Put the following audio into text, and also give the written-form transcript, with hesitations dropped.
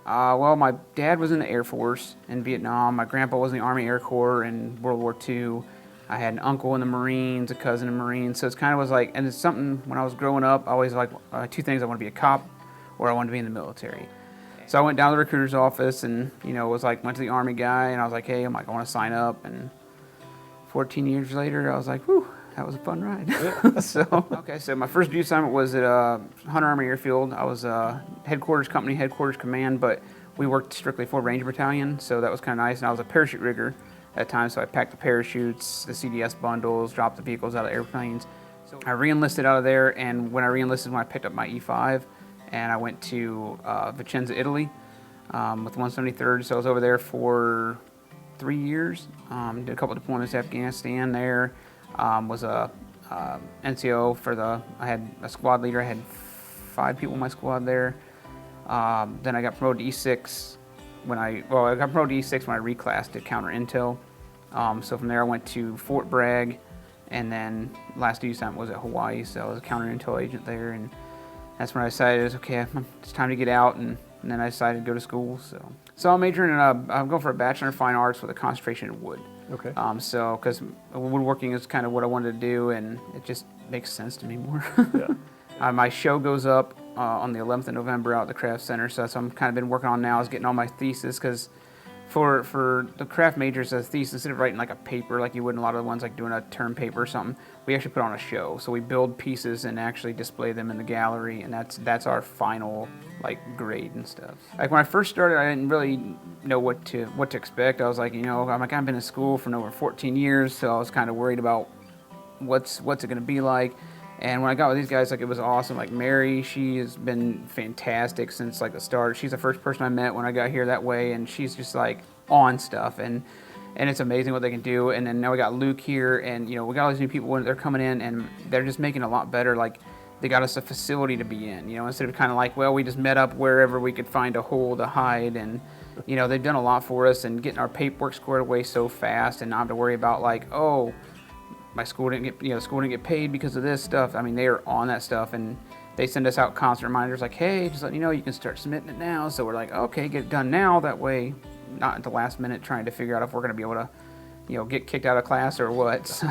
Well, my dad was in the Air Force in Vietnam. My grandpa was in the Army Air Corps in World War II. I had an uncle in the Marines, a cousin in the Marines. So it's kind of was like, and it's something when I was growing up, I always like two things. I want to be a cop or I wanted to be in the military. So I went down to the recruiter's office and, was like, went to the Army guy and I was like, hey, I want to sign up. And 14 years later, I was like, whew, that was a fun ride. Yeah. So my first duty assignment was at Hunter Army Airfield. I was headquarters command, but we worked strictly for Ranger Battalion, so that was kind of nice. And I was a parachute rigger at the time, so I packed the parachutes, the CDS bundles, dropped the vehicles out of airplanes. So I re-enlisted out of there, and when I picked up my E5, and I went to Vicenza, Italy, with 173rd. So I was over there for 3 years. Did a couple of deployments to Afghanistan there. Was a NCO I had a squad leader. I had 5 people in my squad there. Then I got promoted to E6 I got promoted to E6 when I reclassed to counter intel. So from there I went to Fort Bragg, and then last duty assignment was at Hawaii. So I was a counter intel agent there, and that's when I decided it's time to get out, and then I decided to go to school. So I'm majoring in I'm going for a Bachelor in Fine Arts with a concentration in wood. Okay. So because woodworking is kind of what I wanted to do, and it just makes sense to me more. Yeah. My show goes up on the 11th of November out at the Craft Center, so that's what I'm kind of been working on now is getting all my thesis, because for the craft majors, a thesis, instead of writing like a paper like you would in a lot of the ones like doing a term paper or something, we actually put on a show. So we build pieces and actually display them in the gallery, and that's our final like grade and stuff. Like when I first started, I didn't really know what to expect. I was like, I've been in school for over 14 years, so I was kind of worried about what's it going to be like. And when I got with these guys, like, it was awesome. Like Mary, she has been fantastic since like the start. She's the first person I met when I got here that way, and she's just like on stuff, and it's amazing what they can do. And then now we got Luke here, and we got all these new people when they're coming in, and they're just making it a lot better. Like they got us a facility to be in, instead of kind of like, well, we just met up wherever we could find a hole to hide, and they've done a lot for us, and getting our paperwork squared away so fast, and not have to worry about like, oh, my school didn't get paid because of this stuff. I mean, they are on that stuff, and they send us out constant reminders like, hey, just let you know you can start submitting it now. So we're like, okay, get it done now. That way, not at the last minute trying to figure out if we're going to be able to, get kicked out of class or what. So.